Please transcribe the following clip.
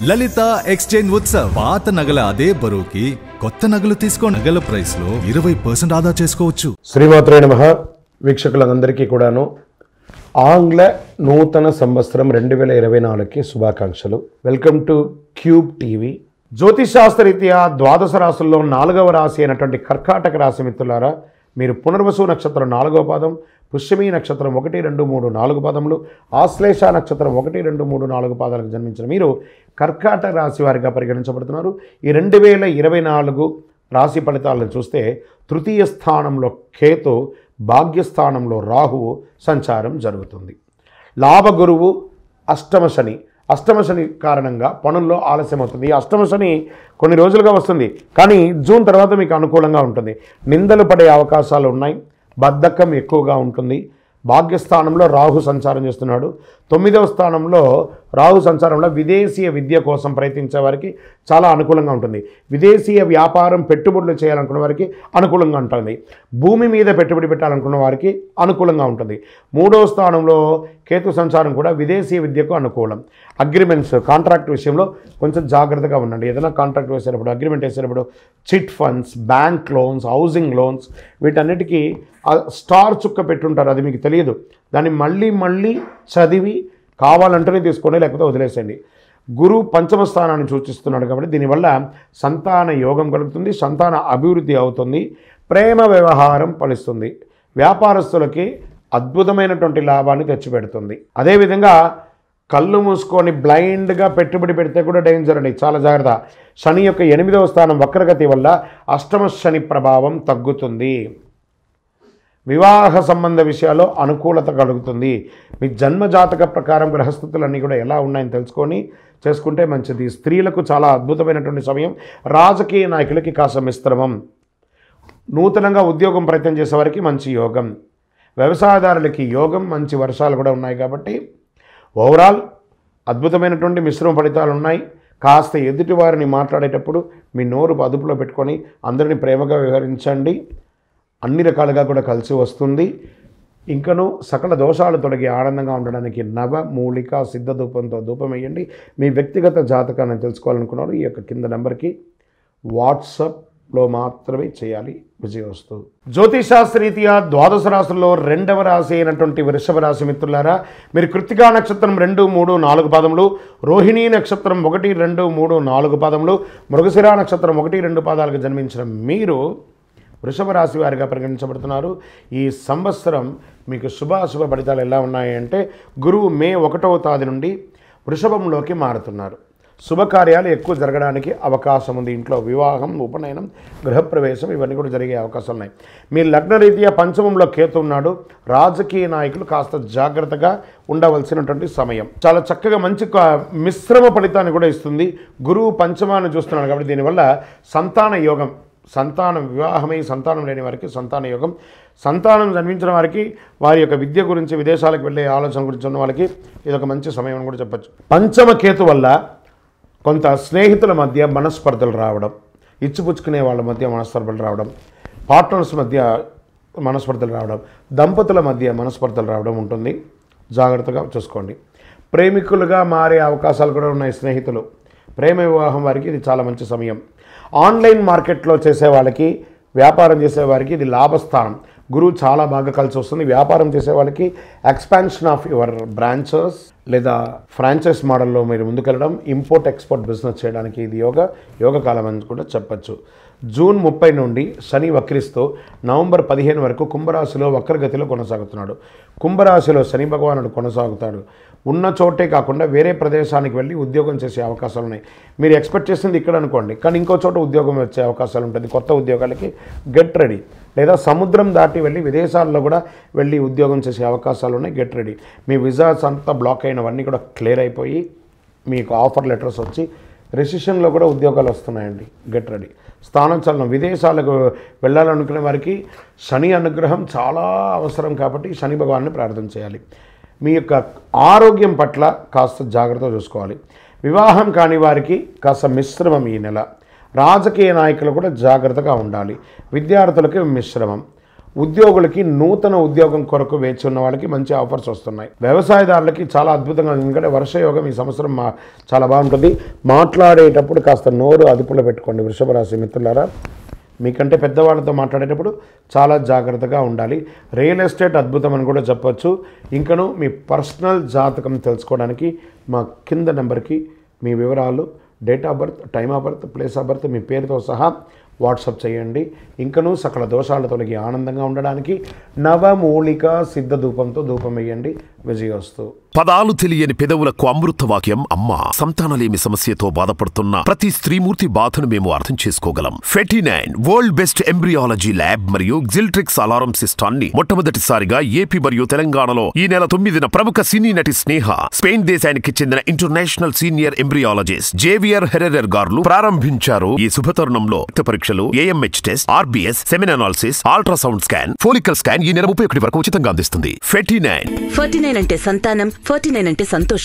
లలిత exchange Utsav పాత నగల అదే బరువుకి కొత్త నగలు తీసుకో నగల ప్రైస్ లో 20% ఆదా చేసుకోవచ్చు. శ్రీమాత్రే నమః. వీక్షకులందరికీ కూడాను ఆంగ్ల నూతన సంవత్సరం 2024కి శుభాకాంక్షలు. Welcome to Cube TV. జ్యోతిషాస్త్రరీత్యా ద్వాదశ రాశుల్లో 4వ రాశి అయినటువంటి కర్కాటక రాశి మిత్రులారా, మీరు పునర్వసు నక్షత్రం 4వ పాదం, పుష్యమీ నక్షత్రం 1, 2, 3, 4 పాదములు, ఆశ్లేష నక్షత్రం 1, 2, 3, 4 పాదాలకు జన్మించిన మీరు కర్కాటక రాశి వారిగా పరిగణించబడుతున్నారు. ఈ 2024 రాశి ఫలితాలను చూస్తే తృతీయ స్థానంలో కేతు, భాగ్యస్థానంలో రాహువు సంచారం జరుగుతుంది. లాభగురువు అష్టమ శని కారణంగా పనుల్లో ఆలస్యం అవుతుంది. ఈ అష్టమ శని కొన్ని రోజులుగా వస్తుంది, కానీ జూన్ తర్వాత మీకు అనుకూలంగా ఉంటుంది. నిందలు పడే అవకాశాలు ఉన్నాయి. బద్ధకం ఎక్కువగా ఉంటుంది. భాగ్యస్థానంలో రాహు సంచారం చేస్తున్నాడు. 9వ స్థానంలో రాహు సంచారంలో విదేశీయ విద్య కోసం ప్రయత్నించే వారికి చాలా అనుకూలంగా ఉంటుంది. విదేశీయ వ్యాపారం పెట్టుబడులు చేయాలనుకున్న వారికి అనుకూలంగా ఉంటుంది. భూమి మీద పెట్టుబడి పెట్టాలనుకున్న వారికి అనుకూలంగా ఉంటుంది. 3వ స్థానంలో కేతు సంచారం కూడా విదేశీయ విద్యకు అనుకూలం. అగ్రిమెంట్స్, కాంట్రాక్ట్ విషయంలో కొంచెం జాగ్రత్తగా ఉండండి. ఏదైనా కాంట్రాక్ట్ వేసేటప్పుడు, అగ్రిమెంట్ వేసేటప్పుడు chit funds, bank loans, housing loans, వీటన్నిటికీ స్టార్ చుక్క పెట్టుంటారు, అది మీకు తెలియదు. దాన్ని మళ్ళీ చదివి కావాలంటేనే తీసుకోండి, లేకపోతే వదిలేసేయండి. గురువు పంచమ స్థానాన్ని సూచిస్తున్నాడు కాబట్టి దీనివల్ల సంతాన యోగం కలుగుతుంది, సంతాన అభివృద్ధి అవుతుంది, ప్రేమ వ్యవహారం ఫలిస్తుంది, వ్యాపారస్తులకి అద్భుతమైనటువంటి లాభాన్ని తెచ్చిపెడుతుంది. అదేవిధంగా కళ్ళు మూసుకొని బ్లైండ్గా పెట్టుబడి పెడితే కూడా డేంజర్ అండి, చాలా జాగ్రత్త. శని యొక్క 8వ స్థానం వక్రగతి వల్ల అష్టమ శని ప్రభావం తగ్గుతుంది. వివాహ సంబంధ విషయాల్లో అనుకూలత కలుగుతుంది. మీ జన్మజాతక ప్రకారం గ్రహస్థితులన్నీ కూడా ఎలా ఉన్నాయని తెలుసుకొని చేసుకుంటే మంచిది. స్త్రీలకు చాలా అద్భుతమైనటువంటి సమయం. రాజకీయ నాయకులకి కాస్త మిశ్రమం. నూతనంగా ఉద్యోగం ప్రయత్నం చేసేవారికి మంచి యోగం. వ్యవసాయదారులకి యోగం, మంచి వర్షాలు కూడా ఉన్నాయి. కాబట్టి ఓవరాల్ అద్భుతమైనటువంటి మిశ్రమ ఫలితాలు ఉన్నాయి. కాస్త ఎదుటివారిని మాట్లాడేటప్పుడు మీ నోరు అదుపులో పెట్టుకొని అందరినీ ప్రేమగా వ్యవహరించండి. అన్ని రకాలుగా కూడా కలిసి వస్తుంది. ఇంకను సకల దోషాలు తొలగి ఆనందంగా ఉండడానికి నవమూలిక సిద్ధ ధూపంతో ధూపం వేయండి. మీ వ్యక్తిగత జాతకాన్ని తెలుసుకోవాలనుకున్నారు, ఈ యొక్క కింద నెంబర్కి వాట్సాప్లో మాత్రమే చేయాలి. విజయవస్తు. జ్యోతిషాస్త్రరీత్యా ద్వాదశ రాశుల్లో 2వ రాశి అయినటువంటి వృషభ రాశి మిత్రులారా, మీరు కృత్తికా నక్షత్రం 2, 3, 4 పాదములు, రోహిణీ నక్షత్రం 1, 2, 3, 4 పాదములు, మృగశిర నక్షత్రం 1, 2 పాదాలకు జన్మించిన మీరు వృషభ రాశి వారిగా పరిగణించబడుతున్నారు. ఈ సంవత్సరం మీకు శుభాశుభ ఫలితాలు ఎలా ఉన్నాయంటే, గురువు మే 1వ తేదీ నుండి వృషభంలోకి మారుతున్నారు. శుభకార్యాలు ఎక్కువ జరగడానికి అవకాశం ఉంది. ఇంట్లో వివాహం, ఉపనయనం, గృహప్రవేశం ఇవన్నీ కూడా జరిగే అవకాశాలు ఉన్నాయి. మీ లగ్నరీత్యా పంచమంలో కేతు ఉన్నాడు. రాజకీయ నాయకులు కాస్త జాగ్రత్తగా ఉండవలసినటువంటి సమయం. చాలా చక్కగా మంచి మిశ్రమ ఫలితాన్ని కూడా ఇస్తుంది. గురువు పంచమాన్ని చూస్తున్నాడు కాబట్టి దీనివల్ల సంతాన యోగం, సంతానం, వివాహమై సంతానం లేని వారికి సంతాన యోగం, సంతానం జన్మించిన వారికి వారి యొక్క విద్య గురించి, విదేశాలకు వెళ్ళే ఆలోచన గురించి ఉన్న వాళ్ళకి ఇదొక మంచి సమయం అని కూడా చెప్పచ్చు. పంచమ కేతు వల్ల కొంత స్నేహితుల మధ్య మనస్పర్ధలు రావడం, ఇచ్చిపుచ్చుకునే వాళ్ళ మధ్య మనస్పర్ధలు రావడం, పార్ట్నర్స్ మధ్య మనస్పర్ధలు రావడం, దంపతుల మధ్య మనస్పర్ధలు రావడం ఉంటుంది. జాగ్రత్తగా చూసుకోండి. ప్రేమికులుగా మారే అవకాశాలు కూడా ఉన్నాయి. స్నేహితులు, ప్రేమ వివాహం వారికి ఇది చాలా మంచి సమయం. ఆన్లైన్ మార్కెట్లో చేసే వాళ్ళకి, వ్యాపారం చేసేవారికి ఇది లాభస్థానం. గురువు చాలా బాగా కలిసి వస్తుంది. వ్యాపారం చేసే వాళ్ళకి ఎక్స్పాన్షన్ ఆఫ్ యువర్ బ్రాంచెస్ లేదా ఫ్రాంచైజ్ మోడల్లో మీరు ముందుకెళ్ళడం, ఇంపోర్ట్ ఎక్స్పోర్ట్ బిజినెస్ చేయడానికి ఇది యోగ కాలం అని కూడా చెప్పచ్చు. జూన్ 30 నుండి శని వక్రిస్తూ నవంబర్ 15 వరకు కుంభరాశిలో వక్రగతిలో కొనసాగుతున్నాడు. కుంభరాశిలో శని భగవానుడు కొనసాగుతాడు. ఉన్న చోటే కాకుండా వేరే ప్రదేశానికి వెళ్ళి ఉద్యోగం చేసే అవకాశాలు ఉన్నాయి. మీరు ఎక్స్పెక్ట్ చేసింది ఇక్కడ అనుకోండి, కానీ ఇంకో చోట ఉద్యోగం వచ్చే అవకాశాలు ఉంటుంది. కొత్త ఉద్యోగాలకి గెట్ రెడీ. లేదా సముద్రం దాటి వెళ్ళి విదేశాల్లో కూడా వెళ్ళి ఉద్యోగం చేసే అవకాశాలు ఉన్నాయి. Get ready. మీ విజాస్ అంతా బ్లాక్ అయినవన్నీ కూడా క్లియర్ అయిపోయి మీకు ఆఫర్ లెటర్స్ వచ్చి రెసిషన్లో కూడా ఉద్యోగాలు వస్తున్నాయండి. Get ready. స్థానచలనం, విదేశాలకు వెళ్ళాలనుకునే వారికి శని అనుగ్రహం చాలా అవసరం కాబట్టి శని భగవాన్ని ప్రార్థన చేయాలి. మీ యొక్క ఆరోగ్యం పట్ల కాస్త జాగ్రత్త చూసుకోవాలి. వివాహం కాని వారికి కాస్త మిశ్రమం ఈ నెల. రాజకీయ నాయకులు కూడా జాగ్రత్తగా ఉండాలి. విద్యార్థులకి మిశ్రమం. ఉద్యోగులకి నూతన ఉద్యోగం కొరకు వేచి ఉన్న వాళ్ళకి మంచి ఆఫర్స్ వస్తున్నాయి. వ్యవసాయదారులకి చాలా అద్భుతంగా, ఎందుకంటే వర్షయోగం ఈ సంవత్సరం చాలా బాగుంటుంది. మాట్లాడేటప్పుడు కాస్త నోరు అదుపులో పెట్టుకోండి వృషభ రాశి మిత్రులారా. మీకంటే పెద్దవాళ్ళతో మాట్లాడేటప్పుడు చాలా జాగ్రత్తగా ఉండాలి. రియల్ ఎస్టేట్ అద్భుతం అని కూడా చెప్పొచ్చు. ఇంకను మీ పర్సనల్ జాతకం తెలుసుకోవడానికి మా కింద నెంబర్కి మీ వివరాలు, date of birth, time of birth, place of birth, మీ పేరుతో సహా వాట్సాప్ చేయండి. ఇంకనూ సకల దోషాల తొలగి ఆనందంగా ఉండడానికి నవమూలిక సిద్ధ ధూపంతో ధూపం వేయండి. విజయోస్తు. పదాలు తెలియని పెదవులకు అమృత వాక్యం అమ్మ. సంతానలేమి సమస్యతో బాధపడుతున్న ప్రతి స్త్రీమూర్తి బాధను మేము అర్థం చేసుకోగలం. ఫెటినైన్ వరల్డ్ బెస్ట్ ఎంబ్రియాలజీ ల్యాబ్ మరియు జిల్ట్రిక్స్ అలారం సిస్టాన్ని మొట్టమొదటిసారిగా ఏపీ మరియు తెలంగాణలో ఈ నెల 9న ప్రముఖ సినీ నటి స్నేహ, స్పెయిన్ దేశానికి చెందిన international senior embryologist Javier Herrera గారు ప్రారంభించారు. ఈ శుభతరుణంలో రక్త పరీక్షలు, AMH test, RBS, semen analysis, ultrasound scan, follicle scan ఈ నెల 31 వరకు ఉచితంగా అందిస్తుంది. ఫెటినైన్ అంటే సంతానం, 49 అంటే సంతోషం.